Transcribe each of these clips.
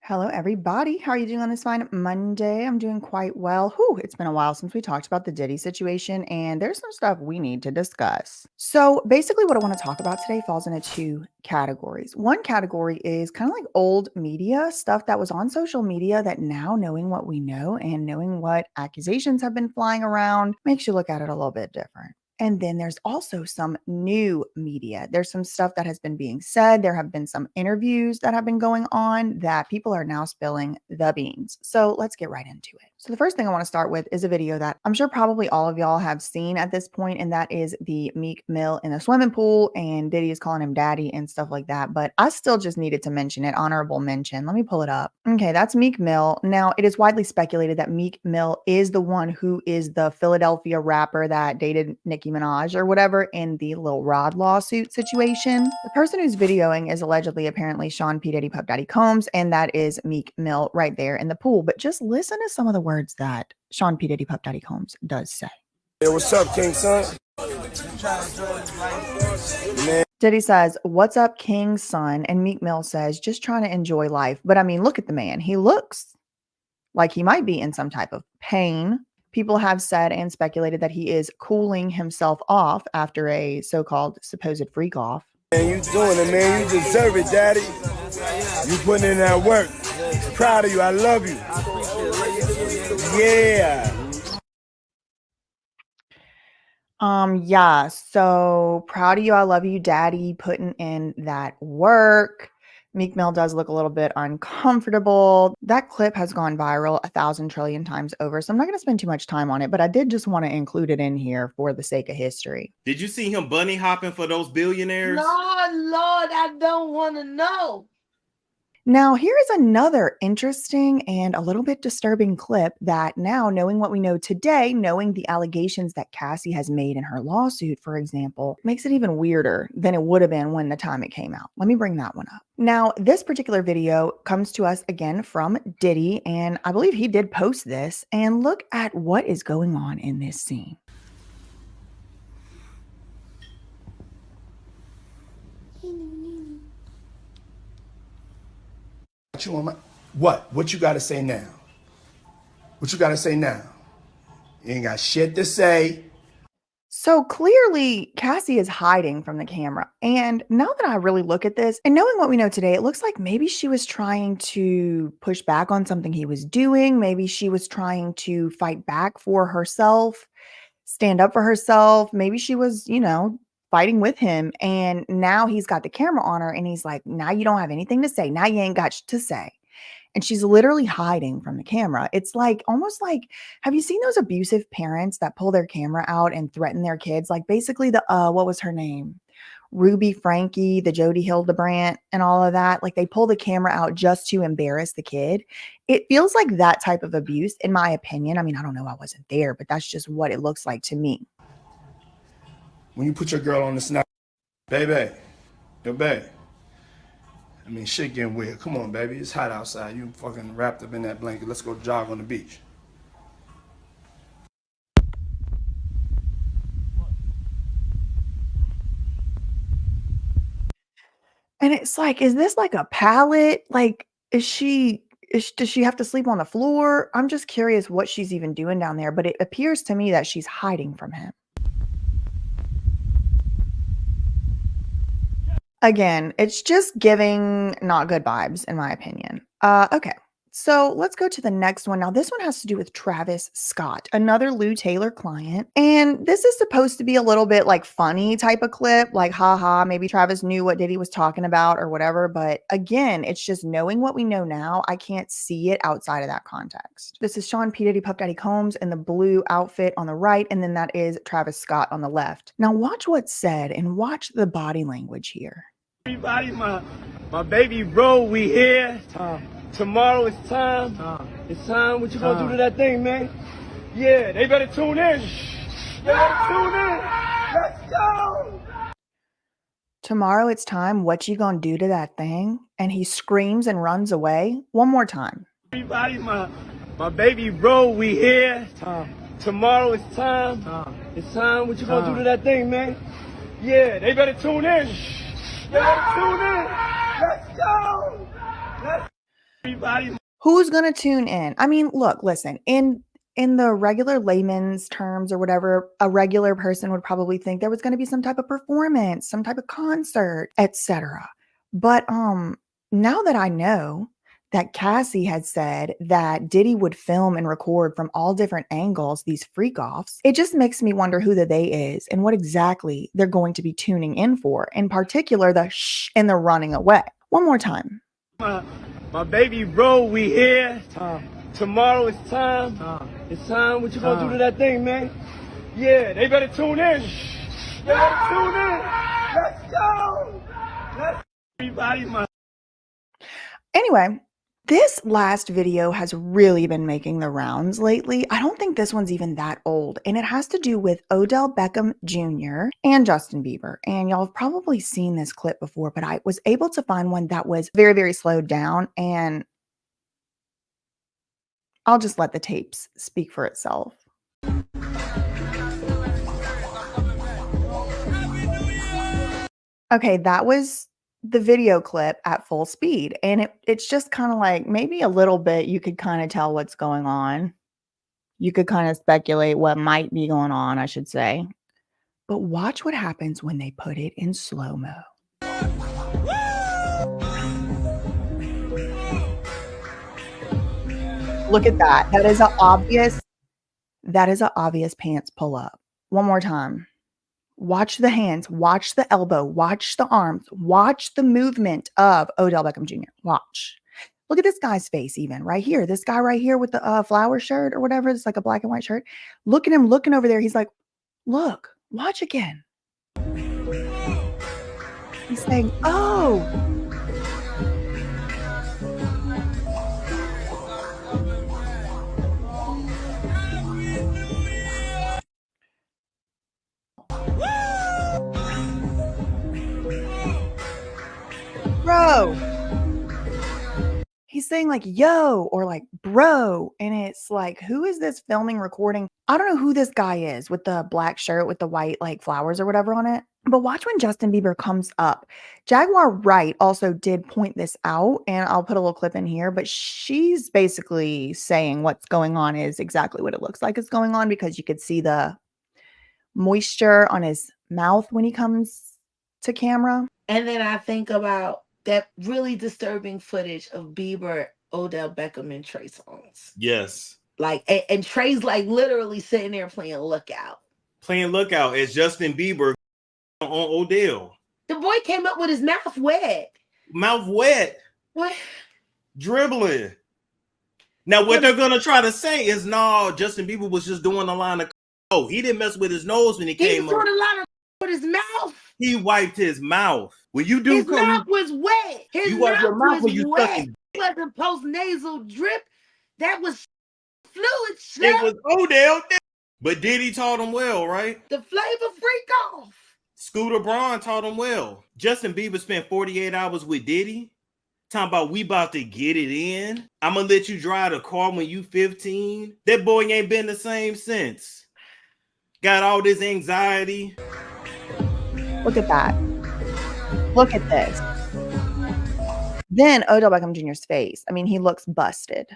Hello, everybody. How are you doing on this fine Monday? I'm doing quite well. Whew, it's been a while since we talked about the Diddy situation, and there's some stuff we need to discuss. So, basically, what I want to talk about today falls into two categories. One category is kind of like old media stuff that was on social media that now, knowing what we know and knowing what accusations have been flying around, makes you look at it a little bit different. And then there's also some new media. There's some stuff that has been being said. There have been some interviews that have been going on that people are now spilling the beans. So let's get right into it. So the first thing I want to start with is a video that I'm sure probably all of y'all have seen at this point, and that is the Meek Mill in the swimming pool, and Diddy is calling him daddy and stuff like that. But I still just needed to mention it. Honorable mention. Let me pull it up. Okay, that's Meek Mill. Now, it is widely speculated that Meek Mill is the one who is the Philadelphia rapper that dated Nicki Minaj or whatever in the Lil Rod lawsuit situation. The person who's videoing is allegedly apparently Sean P. Diddy Puff Daddy Combs, and that is Meek Mill right there in the pool. But just listen to some of the words that Sean P. Diddy Puff Daddy Combs does say. Hey, what's up, King Son? Man. Diddy says, "What's up, King's son?" And Meek Mill says, "Just trying to enjoy life." But I mean, look at the man. He looks like he might be in some type of pain. People have said and speculated that he is cooling himself off after a so-called supposed freak off. Man, you doing it, man. You deserve it, daddy. You putting in that work. Proud of you. I love you. Yeah. Yeah, so proud of you. I love you, daddy, putting in that work. Meek Mill does look a little bit uncomfortable. That clip has gone viral 1,000 trillion times over, so I'm not going to spend too much time on it, but I did just want to include it in here for the sake of history. Did you see him bunny hopping for those billionaires? Lord, I don't want to know. Now, here is another interesting and a little bit disturbing clip that now, knowing what we know today, knowing the allegations that Cassie has made in her lawsuit, for example, makes it even weirder than it would have been when the time it came out. Let me bring that one up. Now, this particular video comes to us again from Diddy, and I believe he did post this, and look at what is going on in this scene. You want what you got to say now? What you got to say now? You ain't got shit to say. So clearly, Cassie is hiding from the camera. And now that I really look at this and knowing what we know today, it looks like maybe she was trying to push back on something he was doing. Maybe she was trying to fight back for herself, stand up for herself. Maybe she was, fighting with him. And now he's got the camera on her and he's like, now you don't have anything to say. Now you ain't got to say. And she's literally hiding from the camera. It's like almost like, have you seen those abusive parents that pull their camera out and threaten their kids? Like basically what was her name? Ruby Frankie, the Jody Hildebrandt and all of that. Like they pull the camera out just to embarrass the kid. It feels like that type of abuse, in my opinion. I mean, I don't know, I wasn't there, but that's just what it looks like to me. When you put your girl on the snap, baby, yo, babe. I mean, shit getting weird. Come on, baby. It's hot outside. You fucking wrapped up in that blanket. Let's go jog on the beach. And it's like, is this like a pallet? Like, does she have to sleep on the floor? I'm just curious what she's even doing down there, but it appears to me that she's hiding from him. Again, it's just giving not good vibes, in my opinion. Okay, so let's go to the next one. Now, this one has to do with Travis Scott, another Lou Taylor client. And this is supposed to be a little bit like funny type of clip, like, haha, maybe Travis knew what Diddy was talking about or whatever. But again, it's just knowing what we know now. I can't see it outside of that context. This is Sean P. Diddy Puff Daddy Combs in the blue outfit on the right, and then that is Travis Scott on the left. Now, watch what's said and watch the body language here. Everybody, my baby bro, we here. Tomorrow it's time. It's time. What you gonna do to that thing, man? Yeah, they better tune in. They better tune in. Let's go. Tomorrow it's time. What you gonna do to that thing? And he screams and runs away. One more time. Everybody, my baby bro, we here. Tomorrow it's time. It's time. What you gonna do to that thing, man? Yeah, they better tune in. They better tune in. Let's go. Everybody. Who's gonna tune in? I mean, look, listen, in the regular layman's terms or whatever, a regular person would probably think there was gonna be some type of performance, some type of concert, etc. But now that I know that Cassie had said that Diddy would film and record from all different angles, these freak offs, it just makes me wonder who the they is and what exactly they're going to be tuning in for. In particular, the shh and the running away. One more time. My baby bro, we here. Tomorrow it's time. It's time. What you gonna do to that thing, man? Yeah, they better tune in. They better tune in. Let's go. Let's everybody. Anyway, this last video has really been making the rounds lately. I don't think this one's even that old, and it has to do with Odell Beckham Jr. and Justin Bieber. And y'all have probably seen this clip before, but I was able to find one that was very, very slowed down, and I'll just let the tapes speak for itself. Okay, that was the video clip at full speed, and it's just kind of like maybe a little bit you could kind of tell what's going on. You could kind of speculate what might be going on, I should say. But watch what happens when they put it in slow-mo. Look at that. That is an obvious pants pull up. One more time. Watch the hands, watch the elbow, watch the arms, watch the movement of Odell Beckham Jr. Watch. Look at this guy's face even right here. This guy right here with the flower shirt or whatever. It's like a black and white shirt. Look at him looking over there. He's like, look, watch again. He's saying, oh. Bro. He's saying like, yo, or like, bro. And it's like, who is this filming, recording? I don't know who this guy is with the black shirt with the white like flowers or whatever on it. But watch when Justin Bieber comes up. Jaguar Wright also did point this out, and I'll put a little clip in here, but she's basically saying what's going on is exactly what it looks like is going on, because you could see the moisture on his mouth when he comes to camera. And then I think about that really disturbing footage of Bieber, Odell Beckham, and Trey Songz. Yes. Like, and Trey's like literally sitting there playing Lookout. Playing Lookout as Justin Bieber on Odell. The boy came up with his mouth wet. Mouth wet. What? Dribbling. Now, what they're going to try to say is, no, Justin Bieber was just doing a line of, oh, he didn't mess with his nose when he came up. He was doing a line of with his mouth. He wiped his mouth. When you do his mouth was wet. His mouth was wet. It wasn't post-nasal drip. That was fluid stuff. It was Odell. But Diddy taught him well, right? The flavor freak off. Scooter Braun taught him well. Justin Bieber spent 48 hours with Diddy. Talking about we about to get it in. I'm going to let you drive the car when you 15. That boy ain't been the same since. Got all this anxiety. Look at that. Look at this. Then Odell Beckham Jr.'s face. I mean, he looks busted.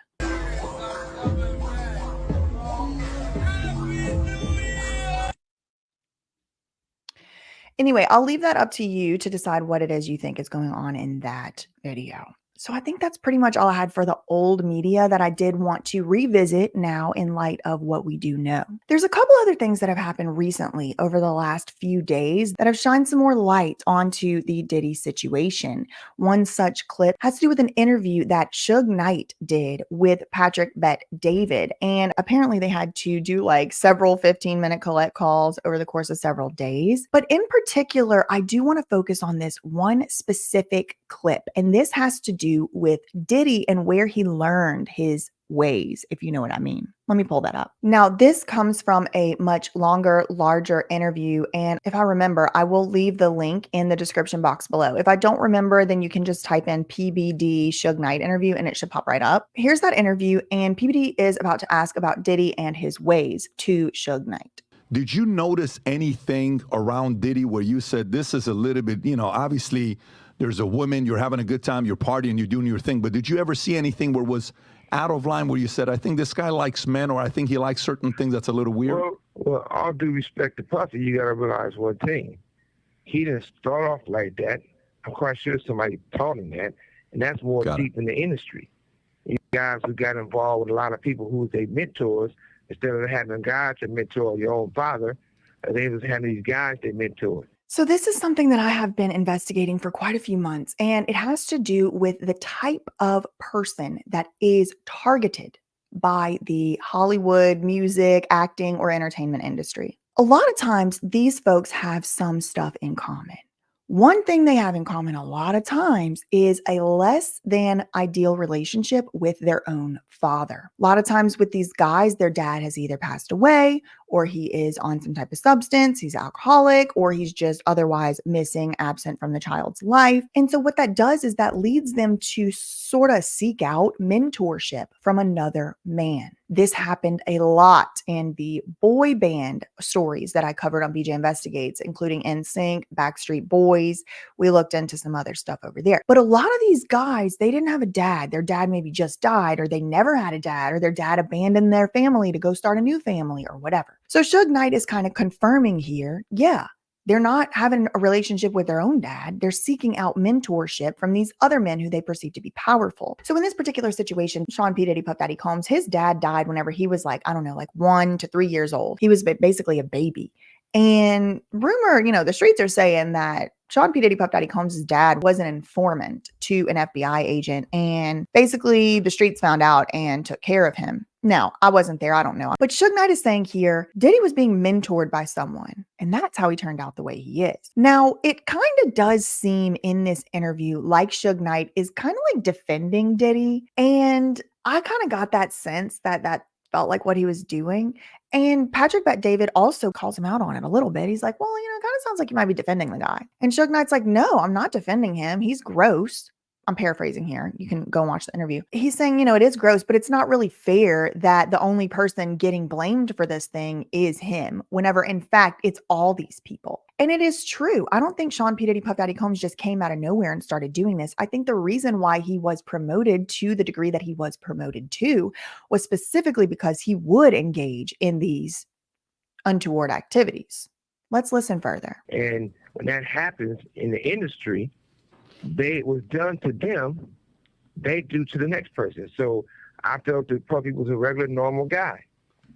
Anyway, I'll leave that up to you to decide what it is you think is going on in that video. So I think that's pretty much all I had for the old media that I did want to revisit now in light of what we do know. There's a couple other things that have happened recently over the last few days that have shined some more light onto the Diddy situation. One such clip has to do with an interview that Suge Knight did with Patrick Bet David. And apparently they had to do like several 15-minute collect calls over the course of several days. But in particular, I do want to focus on this one specific clip. And this has to do with Diddy and where he learned his ways, if you know what I mean. Let me pull that up. Now, this comes from a much longer, larger interview. And if I remember, I will leave the link in the description box below. If I don't remember, then you can just type in PBD Suge Knight interview and it should pop right up. Here's that interview. And PBD is about to ask about Diddy and his ways to Suge Knight. Did you notice anything around Diddy where you said this is a little bit, you know, obviously there's a woman, you're having a good time, you're partying, you're doing your thing. But did you ever see anything where it was out of line, where you said, I think this guy likes men, or I think he likes certain things that's a little weird? Well, all due respect to Puffy, you got to realize one thing. He didn't start off like that. I'm quite sure somebody taught him that. And that's more deep in the industry. You guys who got involved with a lot of people who was their mentors, instead of having a guy to mentor your own father, they was having these guys they mentored. So this is something that I have been investigating for quite a few months, and it has to do with the type of person that is targeted by the Hollywood, music, acting, or entertainment industry. A lot of times, these folks have some stuff in common. One thing they have in common a lot of times is a less than ideal relationship with their own father. A lot of times with these guys, their dad has either passed away, or he is on some type of substance, he's alcoholic, or he's just otherwise missing, absent from the child's life. And so what that does is that leads them to sort of seek out mentorship from another man. This happened a lot in the boy band stories that I covered on BJ Investigates, including NSYNC, Backstreet Boys. We looked into some other stuff over there. But a lot of these guys, they didn't have a dad. Their dad maybe just died, or they never had a dad, or their dad abandoned their family to go start a new family or whatever. So Suge Knight is kind of confirming here, yeah, they're not having a relationship with their own dad. They're seeking out mentorship from these other men who they perceive to be powerful. So in this particular situation, Sean P. Diddy Puff Daddy Combs, his dad died whenever he was like, I don't know, like 1 to 3 years old. He was basically a baby. And rumor, the streets are saying that Sean P. Diddy Puff Daddy Combs' dad was an informant to an FBI agent. And basically the streets found out and took care of him. Now, I wasn't there. I don't know. But Suge Knight is saying here, Diddy was being mentored by someone. And that's how he turned out the way he is. Now, it kind of does seem in this interview like Suge Knight is kind of like defending Diddy. And I kind of got that sense that felt like what he was doing. And Patrick Bet David also calls him out on it a little bit. He's like, well, it kind of sounds like you might be defending the guy. And Suge Knight's like, no, I'm not defending him. He's gross. I'm paraphrasing here. You can go and watch the interview. He's saying, it is gross, but it's not really fair that the only person getting blamed for this thing is him, whenever in fact, it's all these people. And it is true. I don't think Sean P. Diddy Puff Daddy Combs just came out of nowhere and started doing this. I think the reason why he was promoted to the degree that he was promoted to was specifically because he would engage in these untoward activities. Let's listen further. And when that happens in the industry, it was done to them, they do to the next person. So I felt that Puffy was a regular, normal guy.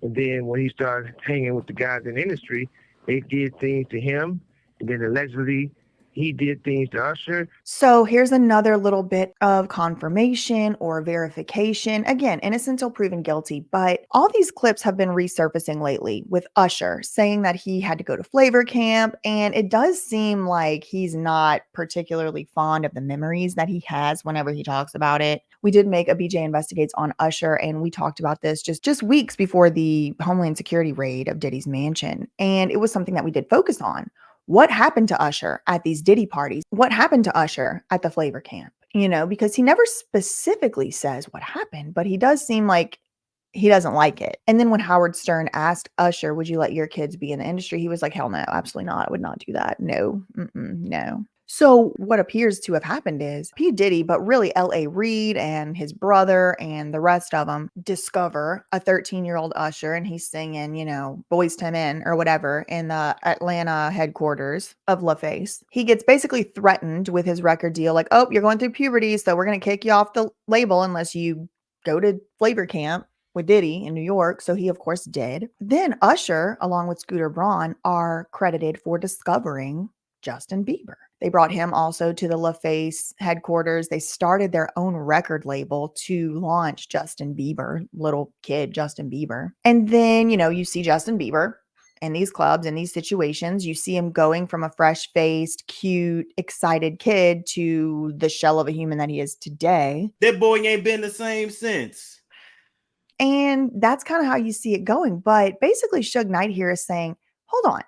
And then when he started hanging with the guys in the industry, they did things to him. And then allegedly, he did things to Usher. So here's another little bit of confirmation or verification. Again, innocent till proven guilty, but all these clips have been resurfacing lately with Usher saying that he had to go to Flavor Camp. And it does seem like he's not particularly fond of the memories that he has whenever he talks about it. We did make a BJ Investigates on Usher, and we talked about this just weeks before the Homeland Security raid of Diddy's mansion. And it was something that we did focus on. What happened to Usher at these Diddy parties? What happened to Usher at the Flavor Camp? Because he never specifically says what happened, but he does seem like he doesn't like it. And then when Howard Stern asked Usher, would you let your kids be in the industry? He was like, hell no, absolutely not. I would not do that. No, no. So what appears to have happened is P. Diddy, but really L.A. Reid and his brother and the rest of them discover a 13-year-old Usher, and he's singing, Boyz II Men or whatever in the Atlanta headquarters of LaFace. He gets basically threatened with his record deal, like, oh, you're going through puberty, so we're going to kick you off the label unless you go to Flavor Camp with Diddy in New York. So he, of course, did. Then Usher, along with Scooter Braun, are credited for discovering Justin Bieber. They brought him also to the LaFace headquarters. They started their own record label to launch Justin Bieber, little kid Justin Bieber. And then, you see Justin Bieber in these clubs, in these situations. You see him going from a fresh-faced, cute, excited kid to the shell of a human that he is today. That boy ain't been the same since. And that's kind of how you see it going. But basically, Suge Knight here is saying, hold on.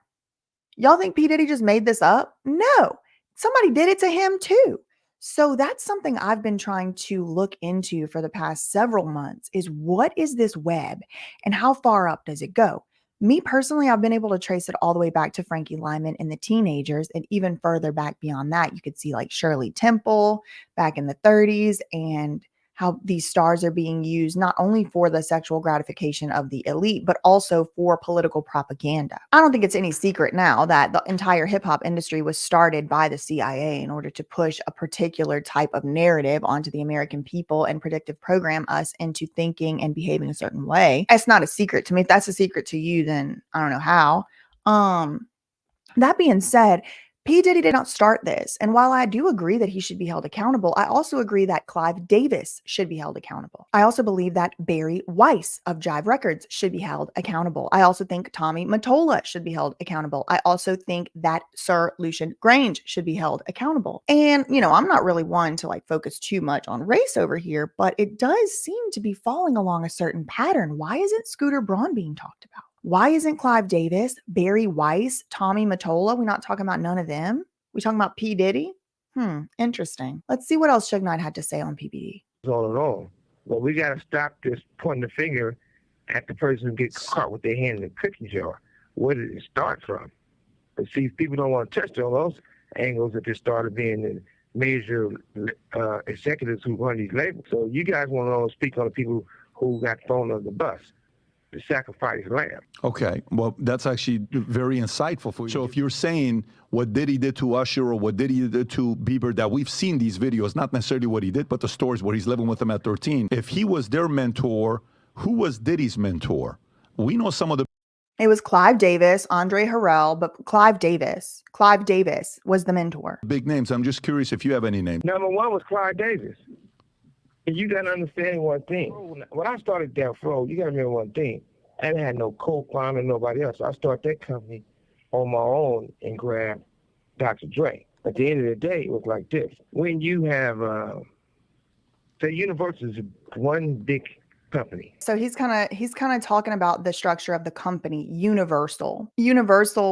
Y'all think P. Diddy just made this up? No. Somebody did it to him too. So that's something I've been trying to look into for the past several months is what is this web and how far up does it go? Me personally, I've been able to trace it all the way back to Frankie Lyman and the teenagers, and even further back beyond that, you could see like Shirley Temple back in the 30s, and how these stars are being used not only for the sexual gratification of the elite, but also for political propaganda. I don't think it's any secret now that the entire hip hop industry was started by the CIA in order to push a particular type of narrative onto the American people and predictive program us into thinking and behaving a certain way. It's not a secret to me. If that's a secret to you, then I don't know how. That being said, P. Diddy did not start this. And while I do agree that he should be held accountable, I also agree that Clive Davis should be held accountable. I also believe that Barry Weiss of Jive Records should be held accountable. I also think Tommy Mottola should be held accountable. I also think that Sir Lucian Grange should be held accountable. And, I'm not really one to like focus too much on race over here, but it does seem to be falling along a certain pattern. Why isn't Scooter Braun being talked about? Why isn't Clive Davis, Barry Weiss, Tommy Mottola? We're not talking about none of them. We talking about P. Diddy? Interesting. Let's see what else Suge Knight had to say on PBD. On and on. Well, we got to stop this pointing the finger at the person who gets caught with their hand in the cookie jar. Where did it start from? But see, people don't want to touch on those angles if it started being the major executives who run these labels. So you guys want to speak on the people who got thrown under the bus. The sacrifice lamb. Okay, well, that's actually very insightful for you. So if you're saying what Diddy did to Usher or what Diddy did to Bieber, that we've seen these videos, not necessarily what he did, but the stories where he's living with them at 13. If he was their mentor, who was Diddy's mentor? We know some of the... It was Clive Davis, Andre Harrell, but Clive Davis was the mentor. Big names. I'm just curious if you have any names. Number one was Clive Davis. And you got to understand one thing. When I started Death Row, you got to remember one thing. I didn't have no co-founder, nobody else. So I started that company on my own and grabbed Dr. Dre. At the end of the day, it was like this. When you have, say, Universal is one big company. So he's kind of talking about the structure of the company, Universal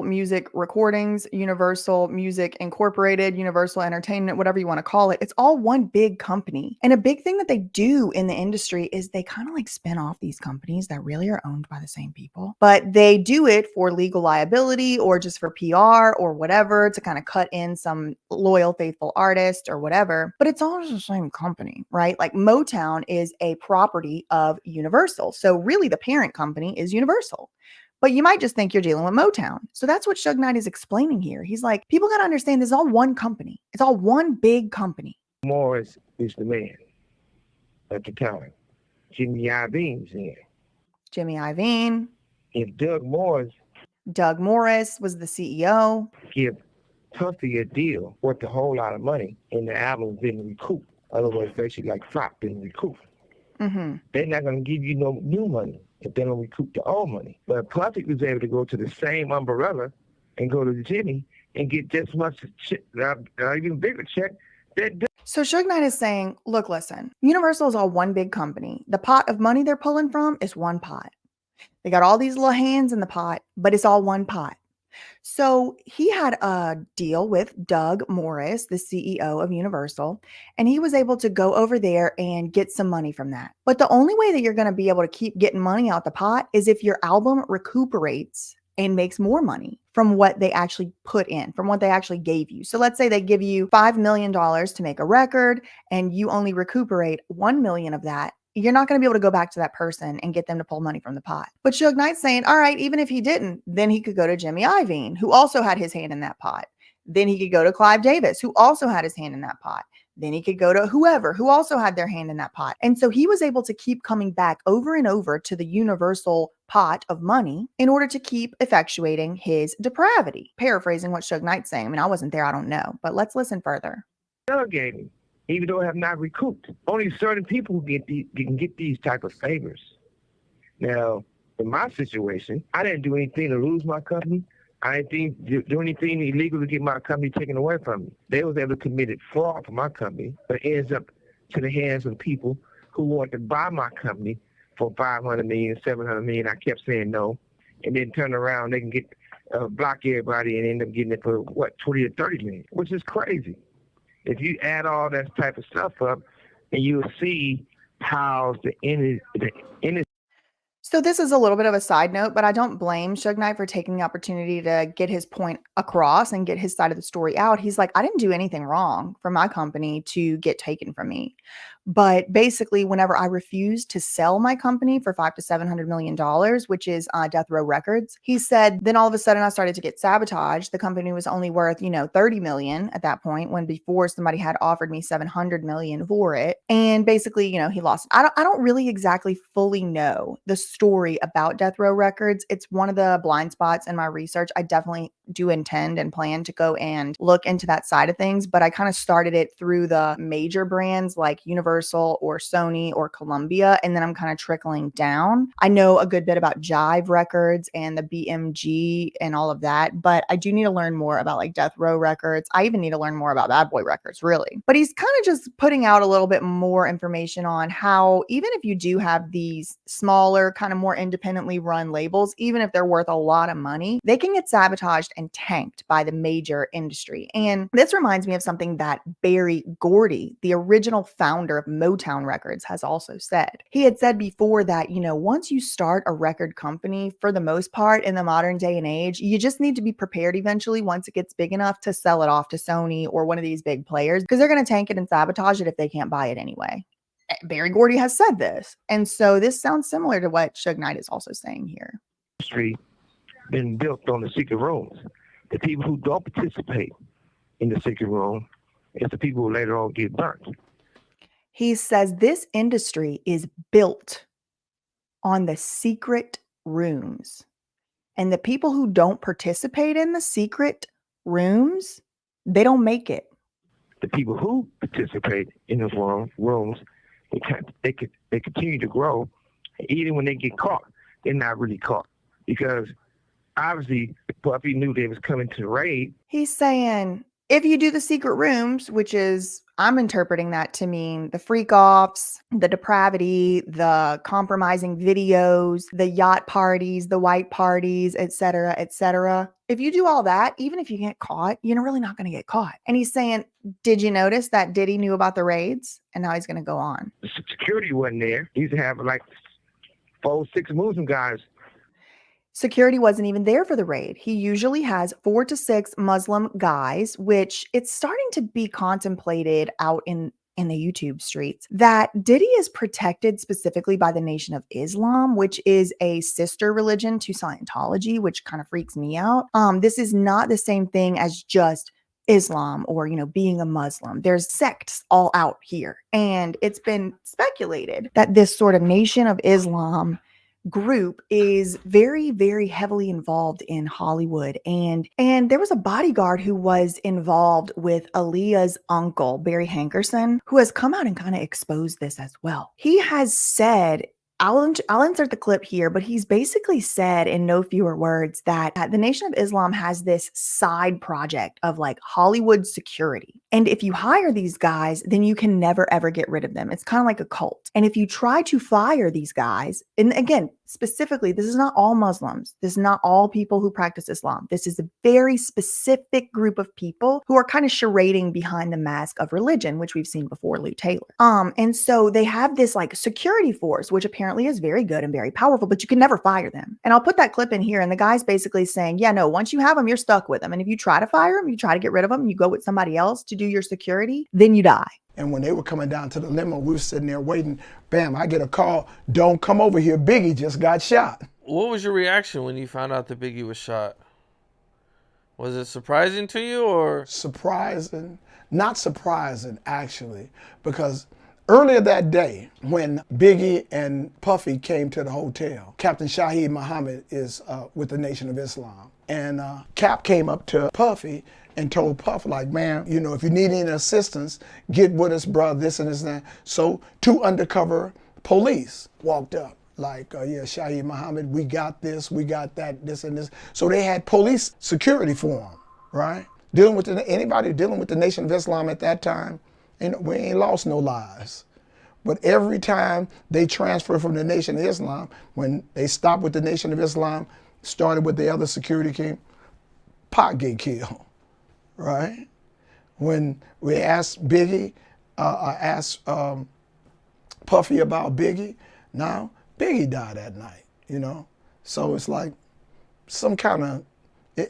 Music Recordings, Universal Music Incorporated, Universal Entertainment, whatever you want to call it. It's all one big company. And a big thing that they do in the industry is they kind of like spin off these companies that really are owned by the same people, but they do it for legal liability or just for PR or whatever, to kind of cut in some loyal, faithful artist or whatever. But it's all the same company, right? Like Motown is a property of Universal. So really the parent company is Universal. But you might just think you're dealing with Motown. So that's what Suge Knight is explaining here. He's like, people got to understand this is all one company. It's all one big company. Morris is the man at the time. Jimmy Iovine's in. Jimmy Iovine. If Doug Morris was the CEO. Give Puffy a deal worth a whole lot of money and the album didn't recoup. Otherwise, basically like Flop didn't recoup. They're not going to give you no new money if they don't recoup the old money. But Puffy was able to go to the same umbrella and go to Jimmy and get just much, even bigger check. So Suge Knight is saying, look, listen, Universal is all one big company. The pot of money they're pulling from is one pot. They got all these little hands in the pot, but it's all one pot. So he had a deal with Doug Morris, the CEO of Universal, and he was able to go over there and get some money from that. But the only way that you're going to be able to keep getting money out the pot is if your album recuperates and makes more money from what they actually put in, from what they actually gave you. So let's say they give you $5 million to make a record and you only recuperate 1 million of that. You're not going to be able to go back to that person and get them to pull money from the pot. But Suge Knight's saying, all right, even if he didn't, then he could go to Jimmy Iovine, who also had his hand in that pot. Then he could go to Clive Davis, who also had his hand in that pot. Then he could go to whoever, who also had their hand in that pot. And so he was able to keep coming back over and over to the Universal pot of money in order to keep effectuating his depravity. Paraphrasing what Suge Knight's saying. I mean, I wasn't there, I don't know. But let's listen further. Delegating. Even though I have not recouped. Only certain people can get these type of favors. Now, in my situation, I didn't do anything to lose my company. I didn't do anything illegal to get my company taken away from me. They was able to commit fraud for my company, but it ends up to the hands of people who want to buy my company for $500 million, $700 million. I kept saying no, and then turn around, they can get block everybody and end up getting it for what, 20 or 30 million, which is crazy. If you add all that type of stuff up, and you'll see how the industry. So this is a little bit of a side note, but I don't blame Suge Knight for taking the opportunity to get his point across and get his side of the story out. He's like, I didn't do anything wrong for my company to get taken from me. But basically, whenever I refused to sell my company for $500 to $700 million, which is Death Row Records, he said, then all of a sudden I started to get sabotaged. The company was only worth, 30 million at that point, when before somebody had offered me 700 million for it. And basically, he lost. I don't really exactly fully know the story about Death Row Records. It's one of the blind spots in my research. I definitely do intend and plan to go and look into that side of things, but I kind of started it through the major brands like Universal or Sony or Columbia, and then I'm kind of trickling down. I know a good bit about Jive Records and the BMG and all of that, but I do need to learn more about like Death Row Records. I even need to learn more about Bad Boy Records, really. But he's kind of just putting out a little bit more information on how even if you do have these smaller, kind of more independently run labels, even if they're worth a lot of money, they can get sabotaged and tanked by the major industry. And this reminds me of something that Berry Gordy, the original founder of Motown Records, has also said. He had said before that, once you start a record company, for the most part in the modern day and age, you just need to be prepared eventually, once it gets big enough, to sell it off to Sony or one of these big players, because they're going to tank it and sabotage it if they can't buy it anyway. Berry Gordy has said this. And so this sounds similar to what Suge Knight is also saying here. Industry been built on the secret rooms. The people who don't participate in the secret room is the people who later on get burnt. He says this industry is built on the secret rooms. And the people who don't participate in the secret rooms, they don't make it. The people who participate in those rooms, they continue to grow. Even when they get caught, they're not really caught, because obviously Puffy knew they was coming to raid. He's saying if you do the secret rooms, which is, I'm interpreting that to mean the freak offs, the depravity, the compromising videos, the yacht parties, the white parties, etc., etc. If you do all that, even if you get caught, you're really not going to get caught. And he's saying, did you notice that Diddy knew about the raids? And now he's going to go on. The security wasn't there. He used to have like 4, 6 Muslim guys. Security wasn't even there for the raid. He usually has 4 to 6 Muslim guys, which it's starting to be contemplated out in the YouTube streets that Diddy is protected specifically by the Nation of Islam, which is a sister religion to Scientology, which kind of freaks me out. This is not the same thing as just Islam or, being a Muslim. There's sects all out here. And it's been speculated that this sort of Nation of Islam group is very, very heavily involved in Hollywood. And there was a bodyguard who was involved with Aaliyah's uncle, Barry Hankerson, who has come out and kind of exposed this as well. He has said, I'll insert the clip here, but he's basically said in no fewer words that the Nation of Islam has this side project of like Hollywood security. And if you hire these guys, then you can never, ever get rid of them. It's kind of like a cult. And if you try to fire these guys, and again, specifically, this is not all Muslims. This is not all people who practice Islam. This is a very specific group of people who are kind of charading behind the mask of religion, which we've seen before, Lou Taylor. And so they have this like security force, which apparently is very good and very powerful, but you can never fire them. And I'll put that clip in here. And the guy's basically saying, yeah, no, once you have them, you're stuck with them. And if you try to fire them, you try to get rid of them, and you go with somebody else to do your security, then you die. And when they were coming down to the limo, we were sitting there waiting. Bam, I get a call. Don't come over here. Biggie just got shot. What was your reaction when you found out that Biggie was shot? Was it surprising to you or? Surprising. Not surprising, actually, because earlier that day, when Biggie and Puffy came to the hotel, Captain Shaheed Muhammad is with the Nation of Islam. And Cap came up to Puffy and told Puff, like, man, if you need any assistance, get with us, bro, this and this and that. So 2 undercover police walked up, like, yeah, Shaheed Muhammad, we got this, we got that, this and this. So they had police security for him, right? Anybody dealing with the Nation of Islam at that time, we ain't lost no lives. But every time they transfer from the Nation of Islam, when they stopped with the Nation of Islam, started with the other security king, Pac get killed. Right? When we asked Biggie, Puffy about Biggie, now Biggie died that night. you know? So it's like some kind of,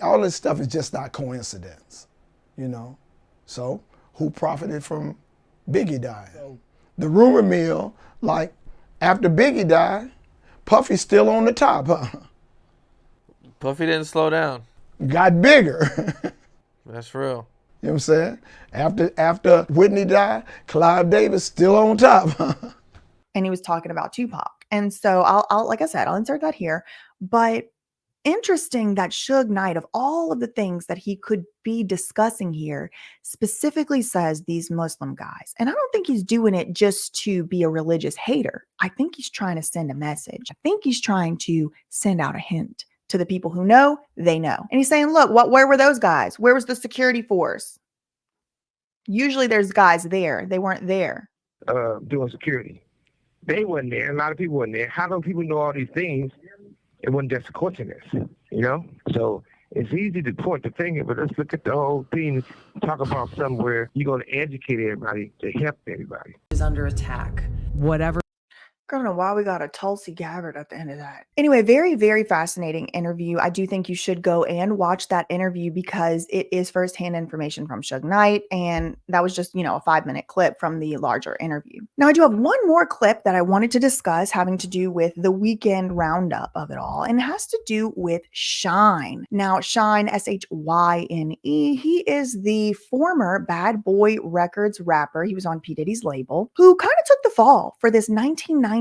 all this stuff is just not coincidence, you know? So who profited from Biggie dying? The rumor mill, like after Biggie died, Puffy's still on the top, huh? Puffy didn't slow down. Got bigger. That's real. You know what I'm saying? After Whitney died, Clive Davis still on top. And he was talking about Tupac. And so I'll like I said, I'll insert that here. But interesting that Suge Knight, of all of the things that he could be discussing here, specifically says these Muslim guys. And I don't think he's doing it just to be a religious hater. I think he's trying to send a message. I think he's trying to send out a hint to the people who know, they know. And he's saying, look, where were those guys? Where was the security force? Usually there's guys there. They weren't there. Doing security. They wasn't there. A lot of people weren't there. How do people know all these things? It wasn't just a coincidence, you know? So it's easy to point the finger, but let's look at the whole thing, talk about something where you're going to educate everybody to help everybody. Is under attack. Whatever. I don't know why we got a Tulsi Gabbard at the end of that. Anyway, very, very fascinating interview. I do think you should go and watch that interview because it is firsthand information from Suge Knight. And that was just, a 5-minute clip from the larger interview. Now, I do have one more clip that I wanted to discuss having to do with the weekend roundup of it all. And it has to do with Shyne. Now, Shyne, Shyne, he is the former Bad Boy Records rapper. He was on P. Diddy's label, who kind of took the fall for this 1999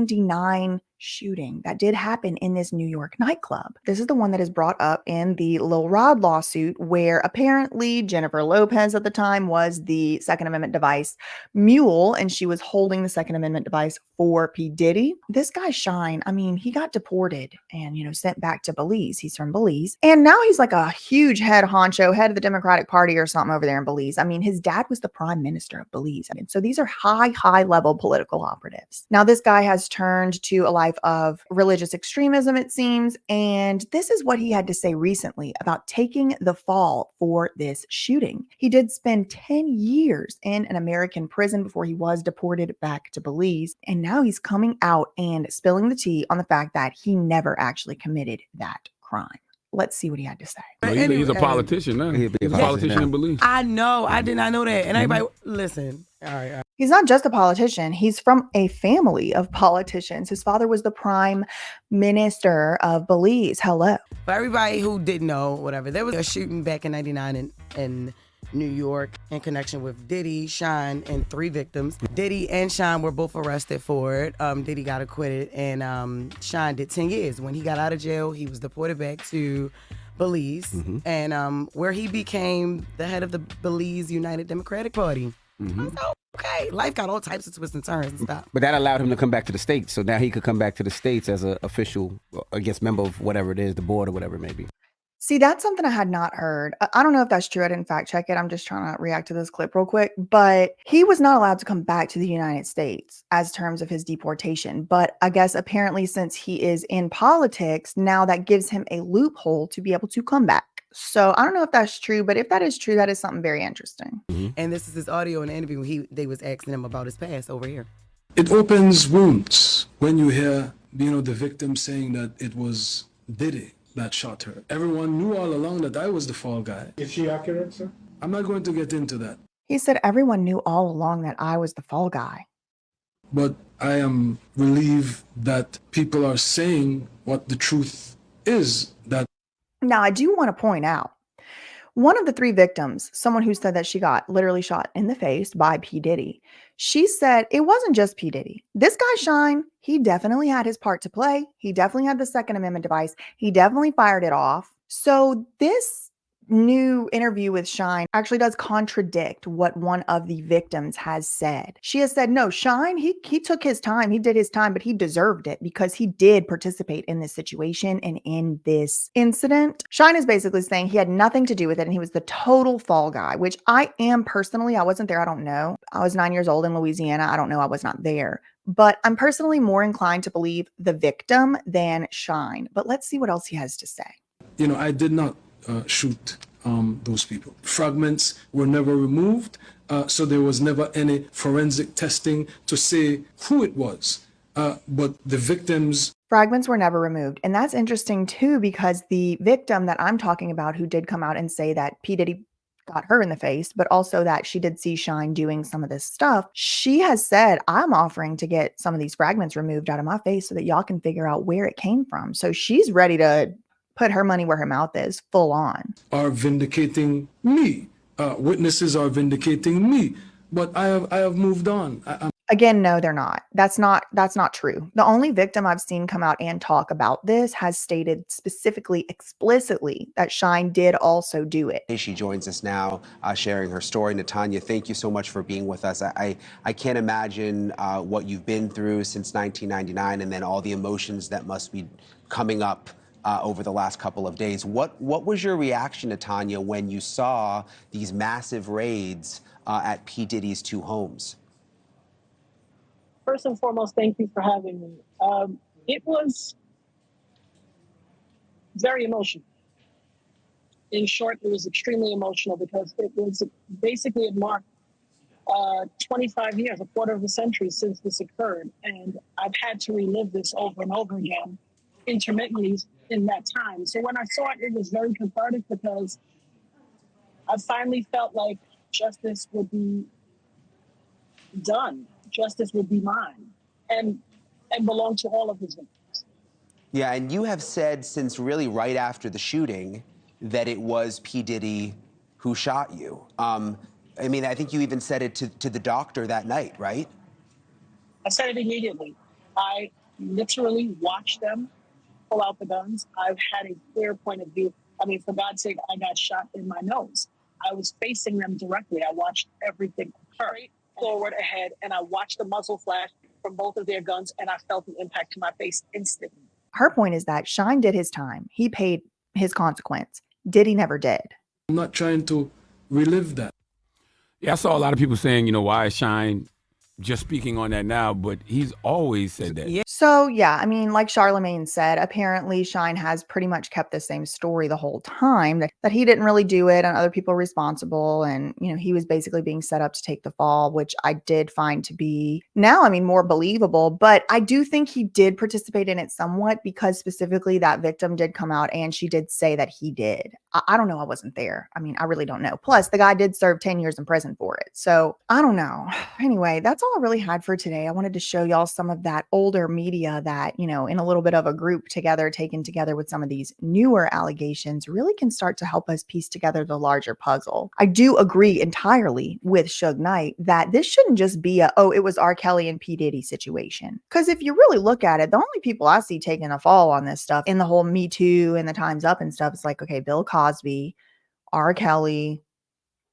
shooting that did happen in this New York nightclub. This is the one that is brought up in the Lil Rod lawsuit, where apparently Jennifer Lopez at the time was the Second Amendment device mule, and she was holding the Second Amendment device for P. Diddy. This guy Shyne, he got deported and, sent back to Belize. He's from Belize. And now he's like a huge head honcho, head of the Democratic Party or something over there in Belize. His dad was the prime minister of Belize. So these are high level political operatives. Now, this guy has turned to a life of religious extremism, it seems. And this is what he had to say recently about taking the fall for this shooting. He did spend 10 years in an American prison before he was deported back to Belize. And now he's coming out and spilling the tea on the fact that he never actually committed that crime. Let's see what he had to say. No, he's a politician now. He's a politician in Belize. I know. I did not know that. And everybody, listen. All right. He's not just a politician. He's from a family of politicians. His father was the prime minister of Belize. Hello. For everybody who didn't know, whatever, there was a shooting back in 99 in New York in connection with Diddy, Shyne, and 3 victims. Diddy and Shyne were both arrested for it. Diddy got acquitted, and Shyne did 10 years. When he got out of jail, he was deported back to Belize, and where he became the head of the Belize United Democratic Party. So, okay, life got all types of twists and turns and stuff. But that allowed him to come back to the States. So now he could come back to the States as an official, member of whatever it is, the board or whatever it may be. See, that's something I had not heard. I don't know if that's true. I didn't fact check it. I'm just trying to react to this clip real quick. But he was not allowed to come back to the United States as terms of his deportation. But I guess apparently since he is in politics, now that gives him a loophole to be able to come back. So I don't know if that's true, but if that is true, that is something very interesting. And this is his audio in the interview. They was asking him about his past over here. It opens wounds when you hear, the victim saying that it was Diddy that shot her. Everyone knew all along that I was the fall guy. Is she accurate, sir? I'm not going to get into that. He said everyone knew all along that I was the fall guy. But I am relieved that people are saying what the truth is. Now, I do want to point out, one of the 3 victims, someone who said that she got literally shot in the face by P. Diddy, she said it wasn't just P. Diddy. This guy, Shyne, he definitely had his part to play. He definitely had the Second Amendment device. He definitely fired it off. So this new interview with Shyne actually does contradict what one of the victims has said. She has said, no, Shyne, he took his time. He did his time, but he deserved it because he did participate in this situation and in this incident. Shyne is basically saying he had nothing to do with it and he was the total fall guy, which I am personally. I wasn't there. I don't know. I was 9 years old in Louisiana. I don't know. I was not there. But I'm personally more inclined to believe the victim than Shyne. But let's see what else he has to say. I did not shoot those people. Fragments were never removed, so there was never any forensic testing to say who it was. but the victims. Fragments were never removed. And that's interesting too, because the victim that I'm talking about, who did come out and say that P. Diddy got her in the face, but also that she did see Shyne doing some of this stuff, she has said, I'm offering to get some of these fragments removed out of my face so that y'all can figure out where it came from. So she's ready to put her money where her mouth is, full on. Are vindicating me. Witnesses are vindicating me. But I have moved on. Again, no, they're not. That's not true. The only victim I've seen come out and talk about this has stated specifically, explicitly, that Shyne did also do it. She joins us now, sharing her story. Natanya, thank you so much for being with us. I can't imagine what you've been through since 1999, and then all the emotions that must be coming up over the last couple of days. What was your reaction, Natanya, when you saw these massive raids at P. Diddy's two homes? First and foremost, thank you for having me. It was very emotional. In short, it was extremely emotional because it was basically, it marked 25 years, a quarter of a century since this occurred. And I've had to relive this over and over again, intermittently in that time. So when I saw it, it was very cathartic because I finally felt like justice would be done. Justice would be mine and belong to all of his victims. Yeah, and you have said since really right after the shooting that it was P. Diddy who shot you. I mean, I think you even said it to the doctor that night, right? I said it immediately. I literally watched them pull out the guns. I've had a clear point of view. I mean, for God's sake, I got shot in my nose. I was facing them directly. I watched everything occur. Forward ahead, and I watched the muzzle flash from both of their guns, and I felt the impact to my face instantly. Her point is that Shyne did his time. He paid his consequence. Diddy never did. I'm not trying to relive that. Yeah, I saw a lot of people saying, why is Shyne just speaking on that now? But he's always said that. Yeah. So, yeah, I mean, like Charlemagne said, apparently Shyne has pretty much kept the same story the whole time, that he didn't really do it and other people are responsible. And, he was basically being set up to take the fall, which I did find to be now, I mean, more believable. But I do think he did participate in it somewhat because specifically that victim did come out and she did say that he did. I don't know. I wasn't there. I mean, I really don't know. Plus, the guy did serve 10 years in prison for it. So I don't know. Anyway, that's all I really had for today. I wanted to show y'all some of that older media that, in a little bit of a group together, taken together with some of these newer allegations, really can start to help us piece together the larger puzzle. I do agree entirely with Suge Knight that this shouldn't just be it was R. Kelly and P. Diddy situation. Because if you really look at it, the only people I see taking a fall on this stuff in the whole Me Too and the Time's Up and stuff, it's like, okay, Bill Cosby, R. Kelly,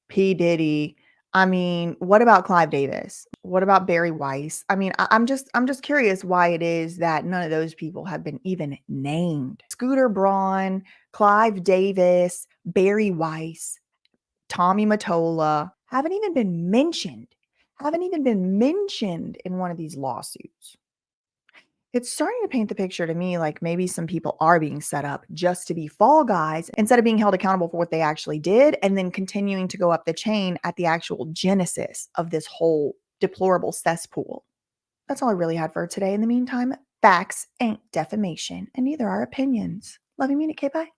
P. Diddy. I mean, what about Clive Davis? What about Barry Weiss? I mean, I'm just curious why it is that none of those people have been even named. Scooter Braun, Clive Davis, Barry Weiss, Tommy Mottola haven't even been mentioned in one of these lawsuits. It's starting to paint the picture to me like maybe some people are being set up just to be fall guys instead of being held accountable for what they actually did and then continuing to go up the chain at the actual genesis of this whole deplorable cesspool. That's all I really had for today. In the meantime, facts ain't defamation, and neither are opinions. Love you, mean it, K-Bye.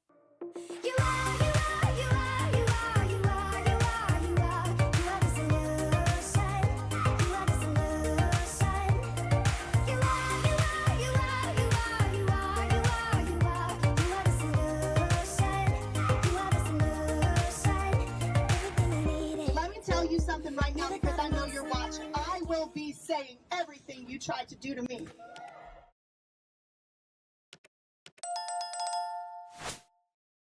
Something right now because I know you're watching. I will be saying everything you tried to do to me.